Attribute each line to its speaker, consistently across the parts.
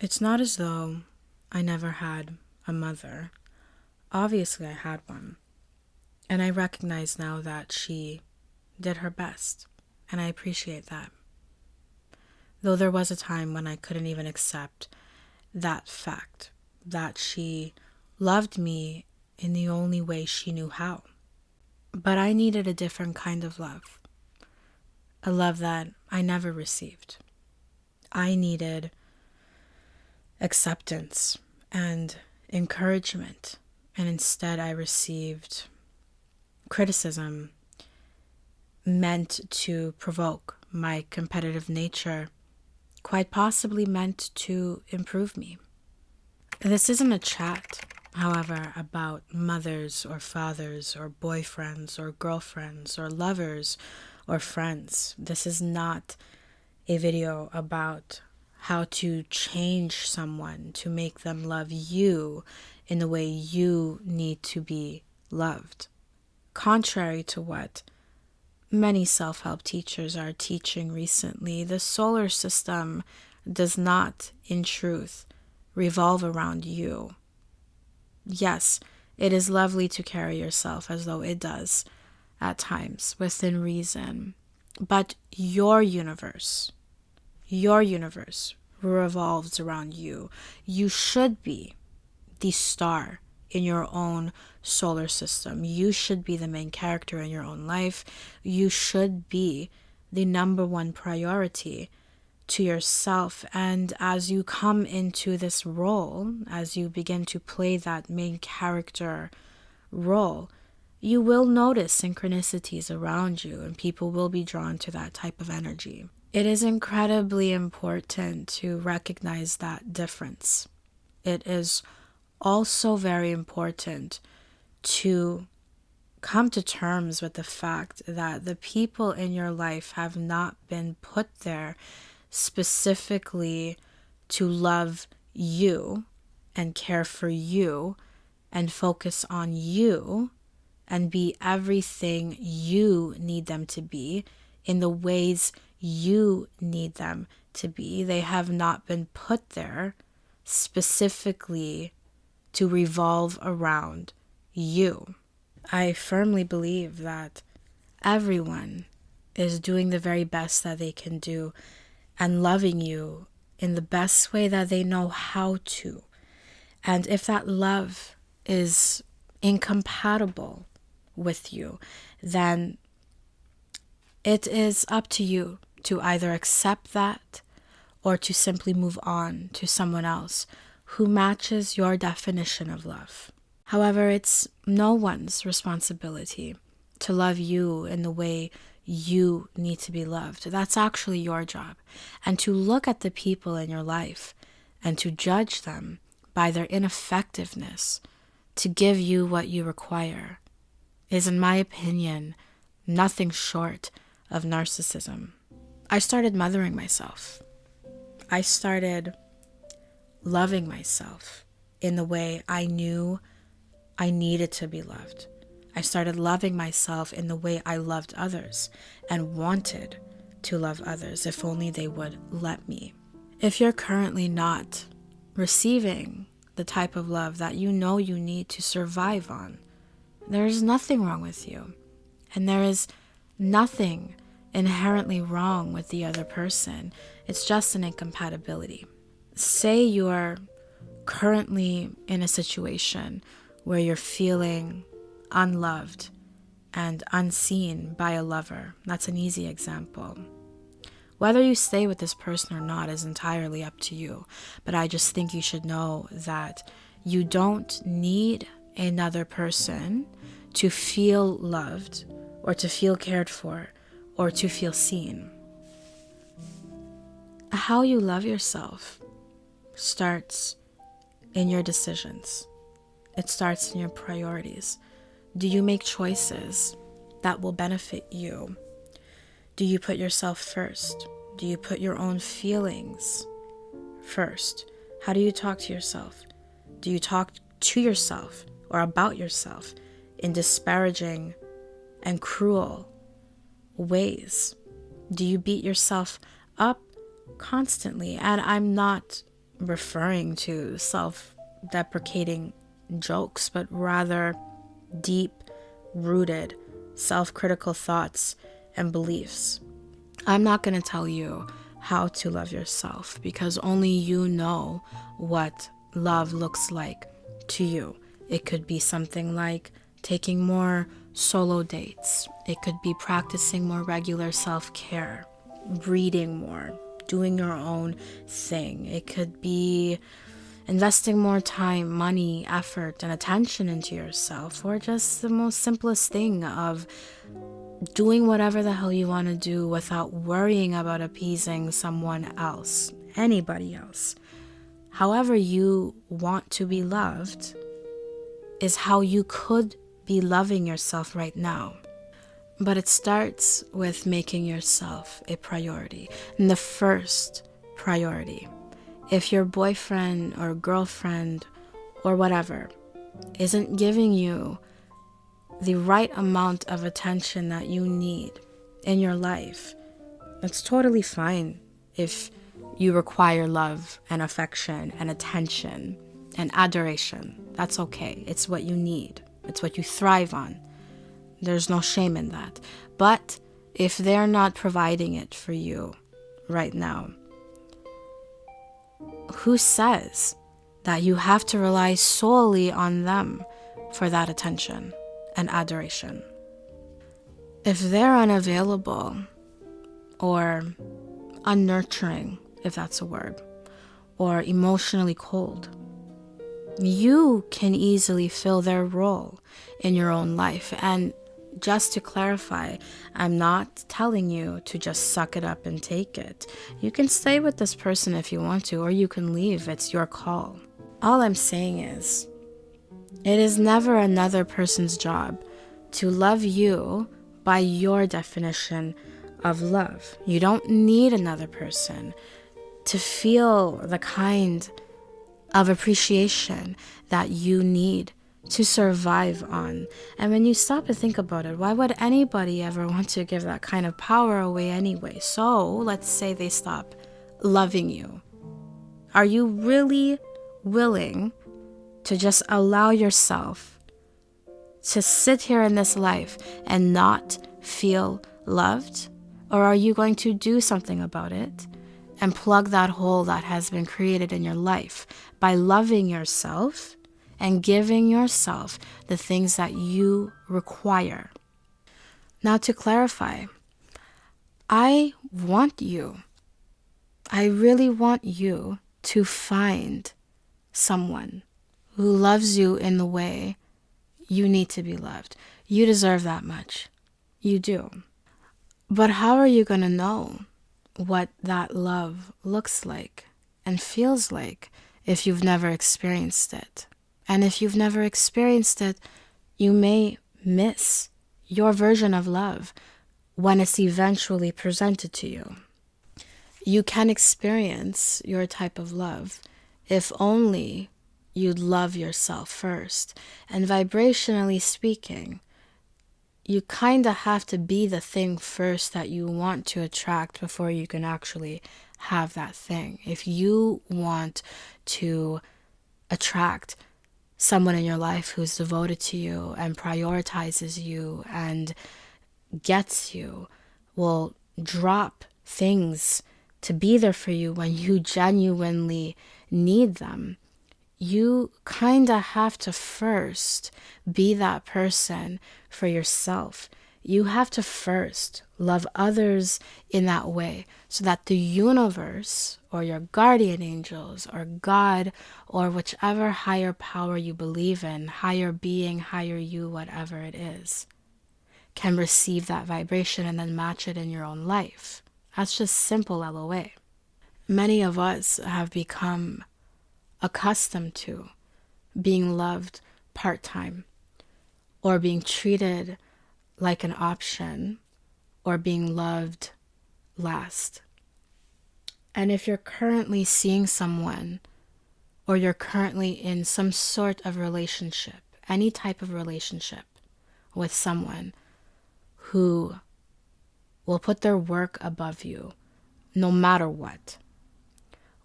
Speaker 1: It's not as though I never had a mother. Obviously, I had one. And I recognize now that she did her best. And I appreciate that. Though there was a time when I couldn't even accept that fact, that she loved me in the only way she knew how. But I needed a different kind of love. A love that I never received. I needed acceptance and encouragement, and instead I received criticism meant to provoke my competitive nature, quite possibly meant to improve me. This isn't a chat, however, about mothers or fathers or boyfriends or girlfriends or lovers or friends. This is not a video about how to change someone to make them love you in the way you need to be loved. Contrary to what many self-help teachers are teaching recently, the solar system does not, in truth, revolve around you. Yes, it is lovely to carry yourself as though it does at times, within reason. But your universe revolves around you. You should be the star in your own solar system. You should be the main character in your own life. You should be the number one priority to yourself. And as you come into this role, as you begin to play that main character role, you will notice synchronicities around you, and people will be drawn to that type of energy. It is incredibly important to recognize that difference. It is also very important to come to terms with the fact that the people in your life have not been put there specifically to love you and care for you and focus on you and be everything you need them to be in the ways you need them to be. They have not been put there specifically to revolve around you. I firmly believe that everyone is doing the very best that they can do and loving you in the best way that they know how to. And if that love is incompatible with you, then it is up to you to either accept that or to simply move on to someone else who matches your definition of love. However, it's no one's responsibility to love you in the way you need to be loved. That's actually your job. And to look at the people in your life and to judge them by their ineffectiveness to give you what you require is, in my opinion, nothing short of narcissism. I started mothering myself. I started loving myself in the way I knew I needed to be loved. I started loving myself in the way I loved others and wanted to love others if only they would let me. If you're currently not receiving the type of love that you know you need to survive on, there is nothing wrong with you. And there is nothing inherently wrong with the other person. It's just an incompatibility. Say you're currently in a situation where you're feeling unloved and unseen by a lover. That's an easy example. Whether you stay with this person or not is entirely up to you. But I just think you should know that you don't need another person to feel loved or to feel cared for or to feel seen. How you love yourself starts in your decisions. It starts in your priorities. Do you make choices that will benefit you? Do you put yourself first? Do you put your own feelings first? How do you talk to yourself? Do you talk to yourself or about yourself in disparaging and cruel ways? Do you beat yourself up constantly? And I'm not referring to self-deprecating jokes, but rather deep-rooted self-critical thoughts and beliefs. I'm not going to tell you how to love yourself, because only you know what love looks like to you. It could be something like taking more solo dates. It could be practicing more regular self-care, reading more, doing your own thing. It could be investing more time, money, effort, and attention into yourself, or just the most simplest thing of doing whatever the hell you want to do without worrying about appeasing someone else, anybody else. However you want to be loved is how you could be loving yourself right now. But it starts with making yourself a priority. And the first priority, if your boyfriend or girlfriend or whatever isn't giving you the right amount of attention that you need in your life, it's totally fine if you require love and affection and attention and adoration. That's okay. It's what you need. It's what you thrive on. There's no shame in that. But if they're not providing it for you right now, who says that you have to rely solely on them for that attention and adoration? If they're unavailable or unnurturing, if that's a word, or emotionally cold, you can easily fill their role in your own life. And just to clarify, I'm not telling you to just suck it up and take it. You can stay with this person if you want to, or you can leave. It's your call. All I'm saying is, it is never another person's job to love you by your definition of love. You don't need another person to feel the kind of appreciation that you need to survive on. And when you stop and think about it, why would anybody ever want to give that kind of power away anyway? So let's say they stop loving you. Are you really willing to just allow yourself to sit here in this life and not feel loved? Or are you going to do something about it and plug that hole that has been created in your life by loving yourself and giving yourself the things that you require? Now, to clarify, I really want you to find someone who loves you in the way you need to be loved. You deserve that much. You do. But how are you going to know what that love looks like and feels like if you've never experienced it? And if you've never experienced it, you may miss your version of love when it's eventually presented to you. You can experience your type of love if only you'd love yourself first. And vibrationally speaking, you kind of have to be the thing first that you want to attract before you can actually have that thing. If you want to attract someone in your life who's devoted to you and prioritizes you and gets you, will drop things to be there for you when you genuinely need them, you kind of have to first be that person for yourself. You have to first love others in that way so that the universe or your guardian angels or God or whichever higher power you believe in, higher being, higher you, whatever it is, can receive that vibration and then match it in your own life. That's just simple LOA. Many of us have become accustomed to being loved part-time or being treated like an option or being loved last. And if you're currently seeing someone or you're currently in some sort of relationship, any type of relationship with someone who will put their work above you no matter what,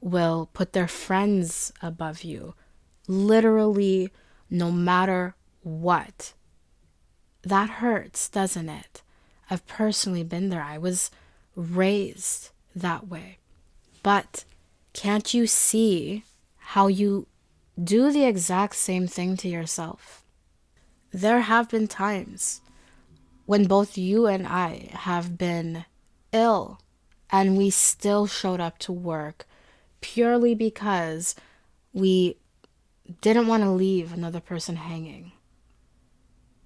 Speaker 1: will put their friends above you. Literally, no matter what. That hurts, doesn't it? I've personally been there. I was raised that way. But can't you see how you do the exact same thing to yourself? There have been times when both you and I have been ill and we still showed up to work purely because we didn't want to leave another person hanging.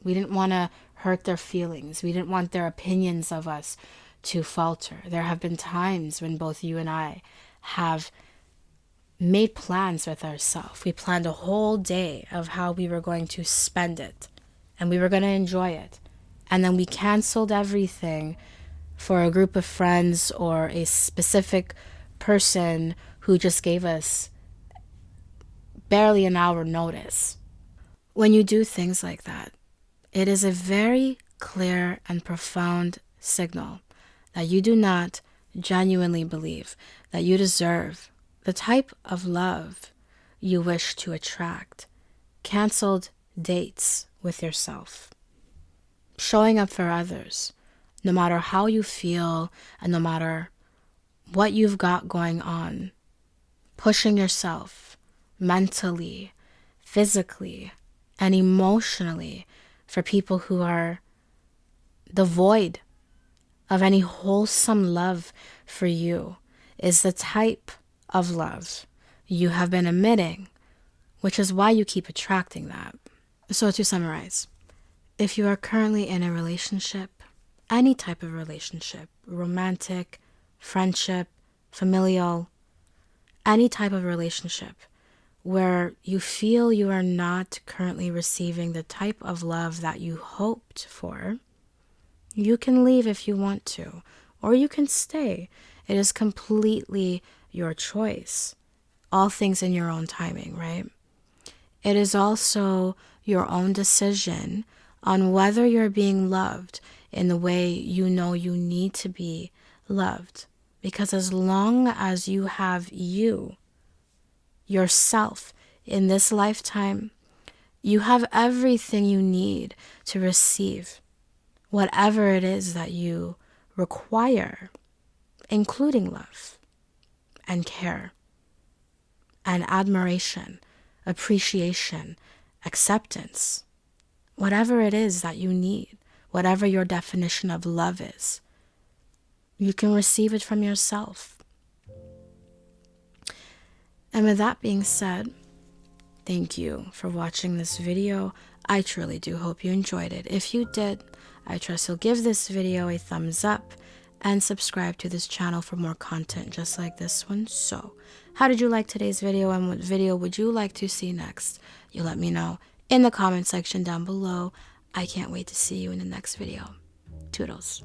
Speaker 1: We didn't want to hurt their feelings. We didn't want their opinions of us to falter. There have been times when both you and I have made plans with ourselves. We planned a whole day of how we were going to spend it and we were going to enjoy it. And then we canceled everything for a group of friends or a specific person who just gave us barely an hour notice. When you do things like that, it is a very clear and profound signal that you do not genuinely believe that you deserve the type of love you wish to attract. Canceled dates with yourself. Showing up for others, no matter how you feel and no matter what you've got going on. Pushing yourself mentally, physically, and emotionally for people who are devoid of any wholesome love for you is the type of love you have been emitting, which is why you keep attracting that. So to summarize, if you are currently in a relationship, any type of relationship, romantic, friendship, familial, any type of relationship where you feel you are not currently receiving the type of love that you hoped for, you can leave if you want to, or you can stay. It is completely your choice. All things in your own timing, right? It is also your own decision on whether you're being loved in the way you know you need to be loved. Because as long as you have yourself in this lifetime, you have everything you need to receive whatever it is that you require, including love and care and admiration, appreciation, acceptance, whatever it is that you need, whatever your definition of love is, you can receive it from yourself. And with that being said, thank you for watching this video. I truly do hope you enjoyed it. If you did, I trust you'll give this video a thumbs up and subscribe to this channel for more content just like this one. So, how did you like today's video and what video would you like to see next? You let me know in the comment section down below. I can't wait to see you in the next video. Toodles.